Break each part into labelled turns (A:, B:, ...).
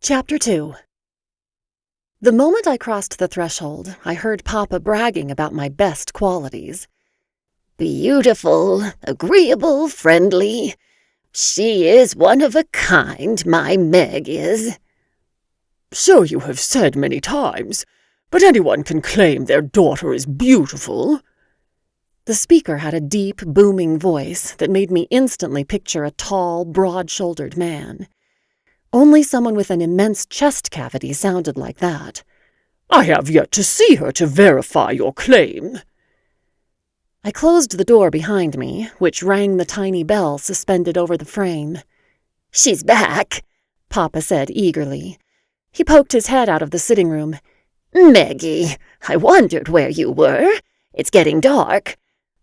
A: Chapter 2. The moment I crossed the threshold, I heard Papa bragging about my best qualities.
B: Beautiful, agreeable, friendly. She is one of a kind, my Meg is.
C: So you have said many times, but anyone can claim their daughter is beautiful.
A: The speaker had a deep, booming voice that made me instantly picture a tall, broad-shouldered man. Only someone with an immense chest cavity sounded like that.
C: I have yet to see her to verify your claim.
A: I closed the door behind me, which rang the tiny bell suspended over the frame.
B: She's back,
A: Papa said eagerly. He poked his head out of the sitting room.
B: Meggie, I wondered where you were. It's getting dark.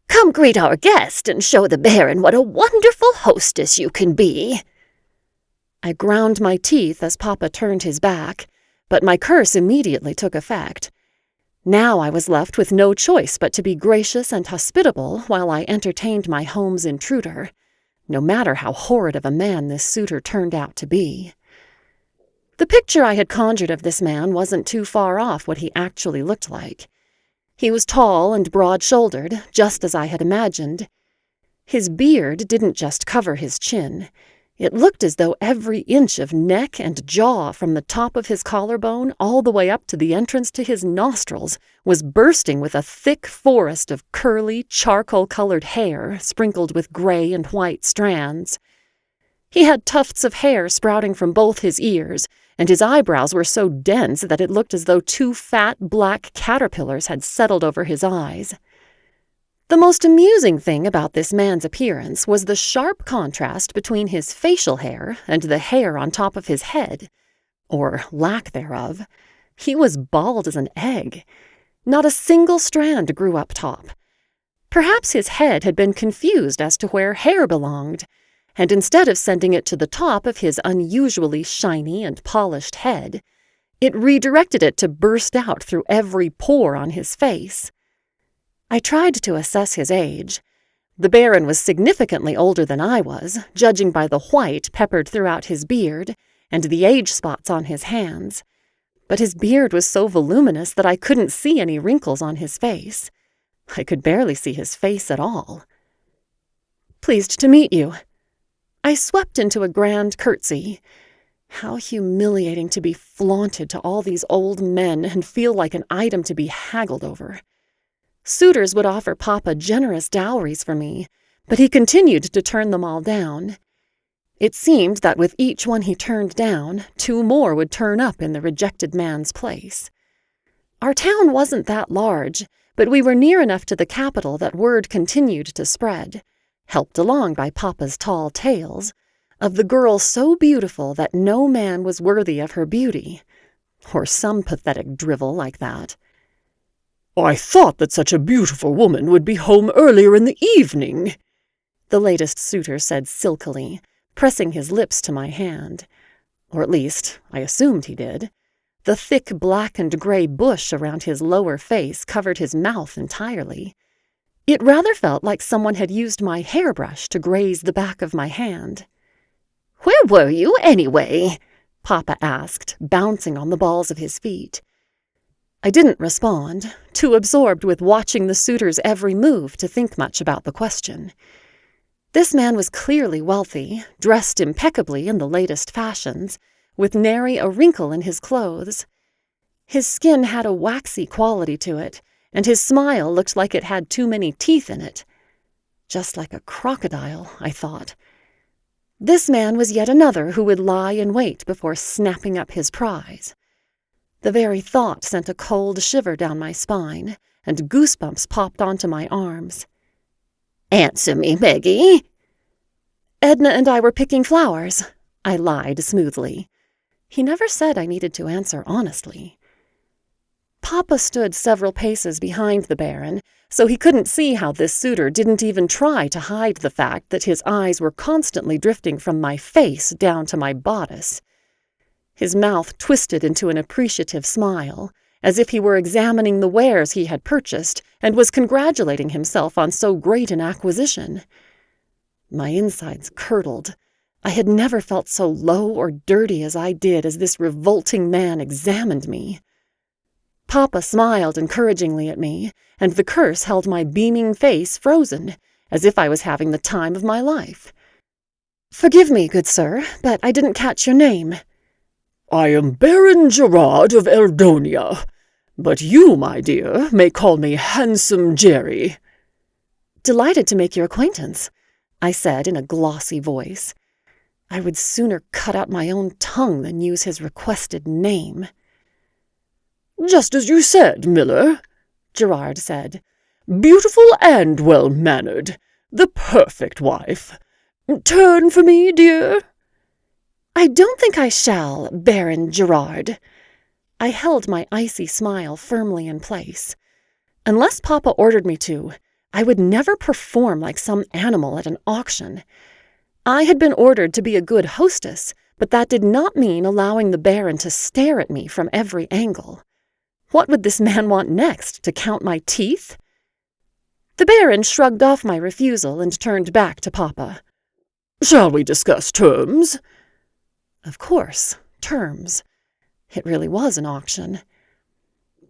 B: Come greet our guest and show the Baron what a wonderful hostess you can be.
A: I ground my teeth as Papa turned his back, but my curse immediately took effect. Now I was left with no choice but to be gracious and hospitable while I entertained my home's intruder, no matter how horrid of a man this suitor turned out to be. The picture I had conjured of this man wasn't too far off what he actually looked like. He was tall and broad-shouldered, just as I had imagined. His beard didn't just cover his chin. It looked as though every inch of neck and jaw from the top of his collarbone all the way up to the entrance to his nostrils was bursting with a thick forest of curly, charcoal-colored hair sprinkled with gray and white strands. He had tufts of hair sprouting from both his ears, and his eyebrows were so dense that it looked as though two fat black caterpillars had settled over his eyes. The most amusing thing about this man's appearance was the sharp contrast between his facial hair and the hair on top of his head, or lack thereof. He was bald as an egg. Not a single strand grew up top. Perhaps his head had been confused as to where hair belonged, and instead of sending it to the top of his unusually shiny and polished head, it redirected it to burst out through every pore on his face. I tried to assess his age. The Baron was significantly older than I was, judging by the white peppered throughout his beard and the age spots on his hands. But his beard was so voluminous that I couldn't see any wrinkles on his face. I could barely see his face at all. "Pleased to meet you." I swept into a grand curtsy. How humiliating to be flaunted to all these old men and feel like an item to be haggled over. Suitors would offer Papa generous dowries for me, but he continued to turn them all down. It seemed that with each one he turned down, two more would turn up in the rejected man's place. Our town wasn't that large, but we were near enough to the capital that word continued to spread, helped along by Papa's tall tales, of the girl so beautiful that no man was worthy of her beauty, or some pathetic drivel like that.
C: I thought that such a beautiful woman would be home earlier in the evening,
A: the latest suitor said silkily, pressing his lips to my hand. Or at least, I assumed he did. The thick black and gray bush around his lower face covered his mouth entirely. It rather felt like someone had used my hairbrush to graze the back of my hand.
B: "Where were you, anyway?"
A: Papa asked, bouncing on the balls of his feet. I didn't respond, too absorbed with watching the suitor's every move to think much about the question. This man was clearly wealthy, dressed impeccably in the latest fashions, with nary a wrinkle in his clothes. His skin had a waxy quality to it, and his smile looked like it had too many teeth in it. Just like a crocodile, I thought. This man was yet another who would lie in wait before snapping up his prize. The very thought sent a cold shiver down my spine, and goosebumps popped onto my arms.
B: "Answer me, Meggie."
A: "Edna and I were picking flowers," I lied smoothly. He never said I needed to answer honestly. Papa stood several paces behind the Baron, so he couldn't see how this suitor didn't even try to hide the fact that his eyes were constantly drifting from my face down to my bodice. His mouth twisted into an appreciative smile, as if he were examining the wares he had purchased and was congratulating himself on so great an acquisition. My insides curdled. I had never felt so low or dirty as I did as this revolting man examined me. Papa smiled encouragingly at me, and the curse held my beaming face frozen, as if I was having the time of my life. "Forgive me, good sir, but I didn't catch your name."
C: "I am Baron Gerard of Eldonia, but you, my dear, may call me Handsome Jerry."
A: "Delighted to make your acquaintance," I said in a glossy voice. I would sooner cut out my own tongue than use his requested name.
C: "Just as you said, Miller," Gerard said. "Beautiful and well-mannered. The perfect wife. Turn for me, dear."
A: "I don't think I shall, Baron Gerard." I held my icy smile firmly in place. Unless Papa ordered me to, I would never perform like some animal at an auction. I had been ordered to be a good hostess, but that did not mean allowing the Baron to stare at me from every angle. What would this man want next, to count my teeth? The Baron shrugged off my refusal and turned back to Papa.
C: "Shall we discuss terms?"
A: Of course, terms. It really was an auction.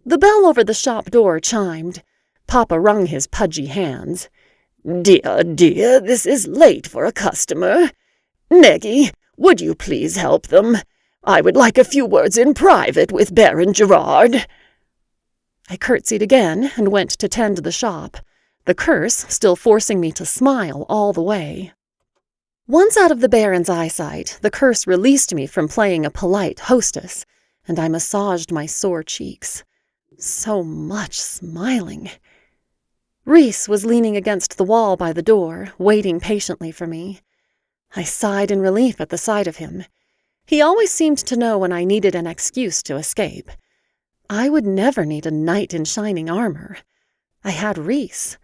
A: The bell over the shop door chimed. Papa wrung his pudgy hands.
B: "Dear, dear, this is late for a customer. Meggie, would you please help them? I would like a few words in private with Baron Gerard."
A: I curtsied again and went to tend the shop, the curse still forcing me to smile all the way. Once out of the Baron's eyesight, the curse released me from playing a polite hostess, and I massaged my sore cheeks. So much smiling. Rhys was leaning against the wall by the door, waiting patiently for me. I sighed in relief at the sight of him. He always seemed to know when I needed an excuse to escape. I would never need a knight in shining armor. I had Rhys.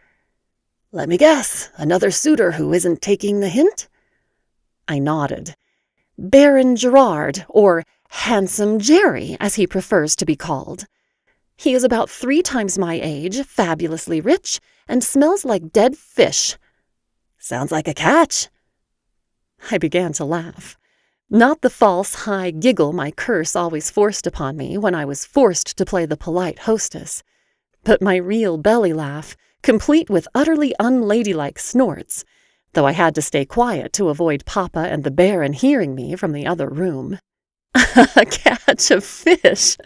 B: "Let me guess, another suitor who isn't taking the hint?"
A: I nodded. Baron Gerard, or Handsome Jerry, as he prefers to be called. He is about 3 times my age, fabulously rich, and smells like dead fish.
B: "Sounds like a catch."
A: I began to laugh. Not the false, high giggle my curse always forced upon me when I was forced to play the polite hostess, but my real belly laugh, complete with utterly unladylike snorts, though I had to stay quiet to avoid Papa and the Baron hearing me from the other room. A catch of fish!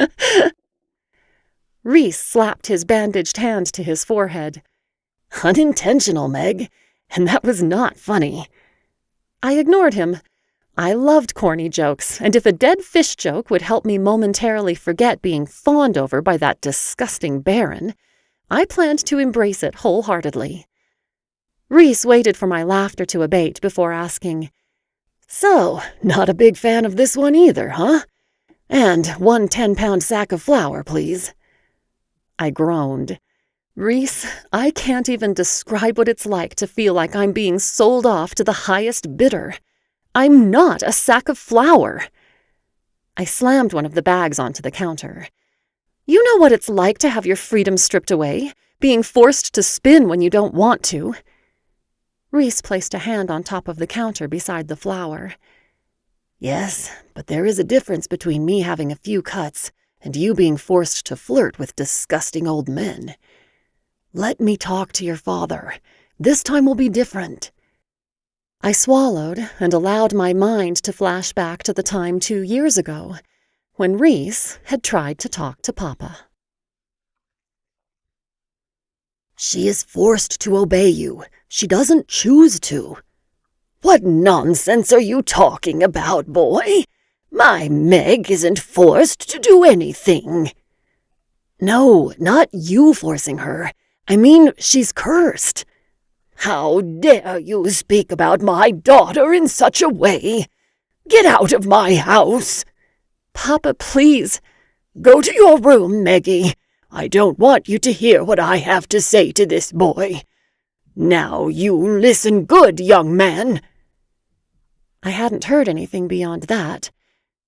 A: Rhys slapped his bandaged hand to his forehead.
B: "Unintentional, Meg, and that was not funny."
A: I ignored him. I loved corny jokes, and if a dead fish joke would help me momentarily forget being fawned over by that disgusting Baron, I planned to embrace it wholeheartedly. Rhys waited for my laughter to abate before asking,
B: "So, not a big fan of this one either, huh? And 1 10-pound sack of flour, please."
A: I groaned. Rhys, I can't even describe what it's like to feel like I'm being sold off to the highest bidder. I'm not a sack of flour. I slammed one of the bags onto the counter. You know what it's like to have your freedom stripped away, being forced to spin when you don't want to. Rhys placed a hand on top of the counter beside the flour.
B: "Yes, but there is a difference between me having a few cuts and you being forced to flirt with disgusting old men. Let me talk to your father. This time will be different."
A: I swallowed and allowed my mind to flash back to the time 2 years ago, when Rhys had tried to talk to Papa.
B: "She is forced to obey you. She doesn't choose to." "What nonsense are you talking about, boy? My Meg isn't forced to do anything." "No, not you forcing her. I mean, she's cursed." "How dare you speak about my daughter in such a way? Get out of my house."
A: "Papa, please."
B: "Go to your room, Meggie. I don't want you to hear what I have to say to this boy. Now you listen good, young man."
A: I hadn't heard anything beyond that.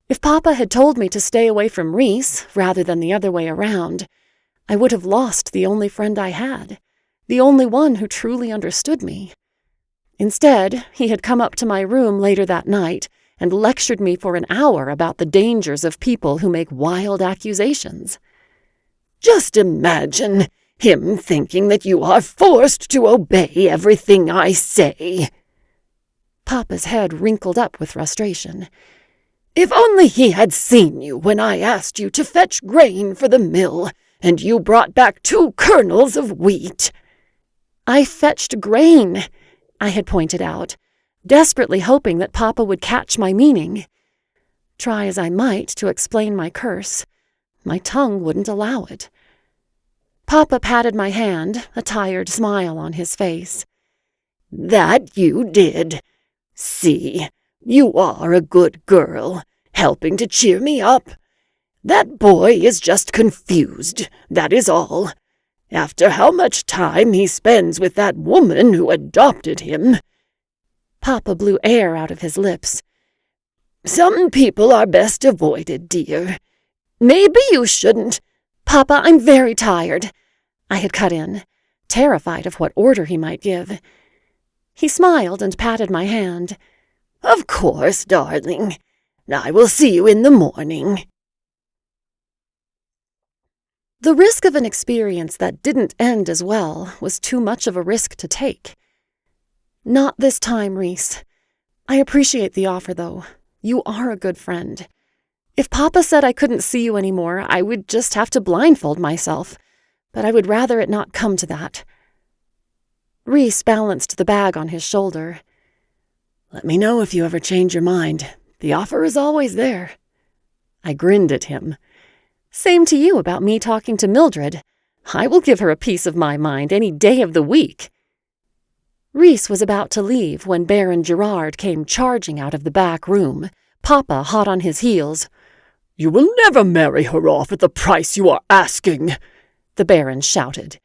A: If Papa had told me to stay away from Rhys rather than the other way around, I would have lost the only friend I had, the only one who truly understood me. Instead, he had come up to my room later that night and lectured me for an hour about the dangers of people who make wild accusations.
B: Just imagine him thinking that you are forced to obey everything I say.
A: Papa's head wrinkled up with frustration.
B: If only he had seen you when I asked you to fetch grain for the mill, and you brought back 2 kernels of wheat.
A: I fetched grain, I had pointed out, desperately hoping that Papa would catch my meaning. Try as I might to explain my curse, my tongue wouldn't allow it. Papa patted my hand, a tired smile on his face.
B: That you did. See, you are a good girl, helping to cheer me up. That boy is just confused, that is all. After how much time he spends with that woman who adopted him.
A: Papa blew air out of his lips.
B: Some people are best avoided, dear. Maybe you shouldn't.
A: Papa, I'm very tired, I had cut in, terrified of what order he might give. He smiled and patted my hand.
B: Of course, darling. I will see you in the morning.
A: The risk of an experience that didn't end as well was too much of a risk to take. Not this time, Rhys. I appreciate the offer, though. You are a good friend. If Papa said I couldn't see you anymore, I would just have to blindfold myself, but I would rather it not come to that. Rhys balanced the bag on his shoulder.
C: Let me know if you ever change your mind. The offer is always there. I grinned at him.
A: Same to you about me talking to Mildred. I will give her a piece of my mind any day of the week. Rhys was about to leave when Baron Gerard came charging out of the back room, Papa hot on his heels.
D: You will never marry her off at the price you are asking,
A: the Baron shouted.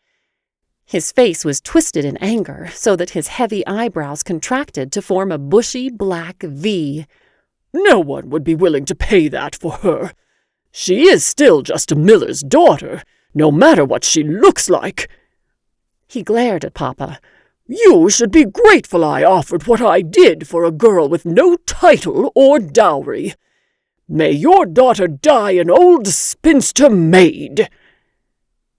A: His face was twisted in anger so that his heavy eyebrows contracted to form a bushy black V.
D: No one would be willing to pay that for her. She is still just a miller's daughter, no matter what she looks like.
A: He glared at Papa.
D: You should be grateful I offered what I did for a girl with no title or dowry. May your daughter die an old spinster maid.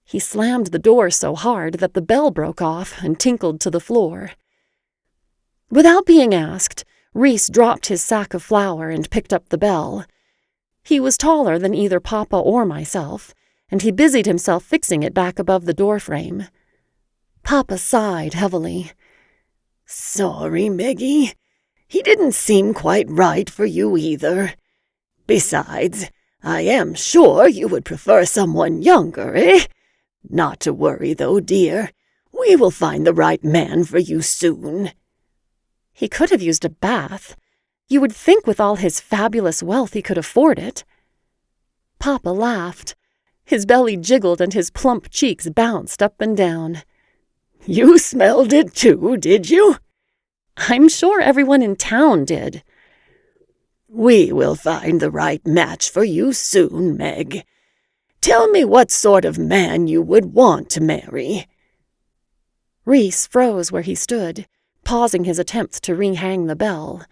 A: He slammed the door so hard that the bell broke off and tinkled to the floor. Without being asked, Rhys dropped his sack of flour and picked up the bell. He was taller than either Papa or myself, and he busied himself fixing it back above the doorframe. Papa sighed heavily.
B: Sorry, Meggie. He didn't seem quite right for you either. Besides, I am sure you would prefer someone younger, eh? Not to worry, though, dear. We will find the right man for you soon.
A: He could have used a bath. You would think with all his fabulous wealth he could afford it. Papa laughed. His belly jiggled and his plump cheeks bounced up and down.
B: You smelled it too, did you?
A: I'm sure everyone in town did.
B: We will find the right match for you soon, Meg. Tell me what sort of man you would want to marry.
A: Rhys froze where he stood, pausing his attempts to rehang the bell.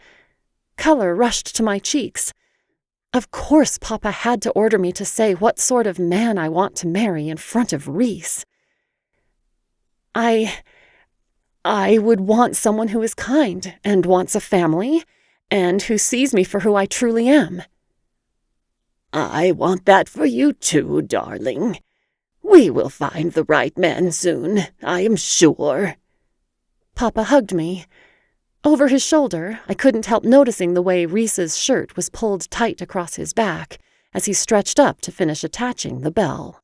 A: Color rushed to my cheeks. Of course Papa had to order me to say what sort of man I want to marry in front of Rhys. I would want someone who is kind and wants a family and who sees me for who I truly am.
B: I want that for you too, darling. We will find the right man soon, I am sure.
A: Papa hugged me. Over his shoulder, I couldn't help noticing the way Rhys's shirt was pulled tight across his back as he stretched up to finish attaching the bell.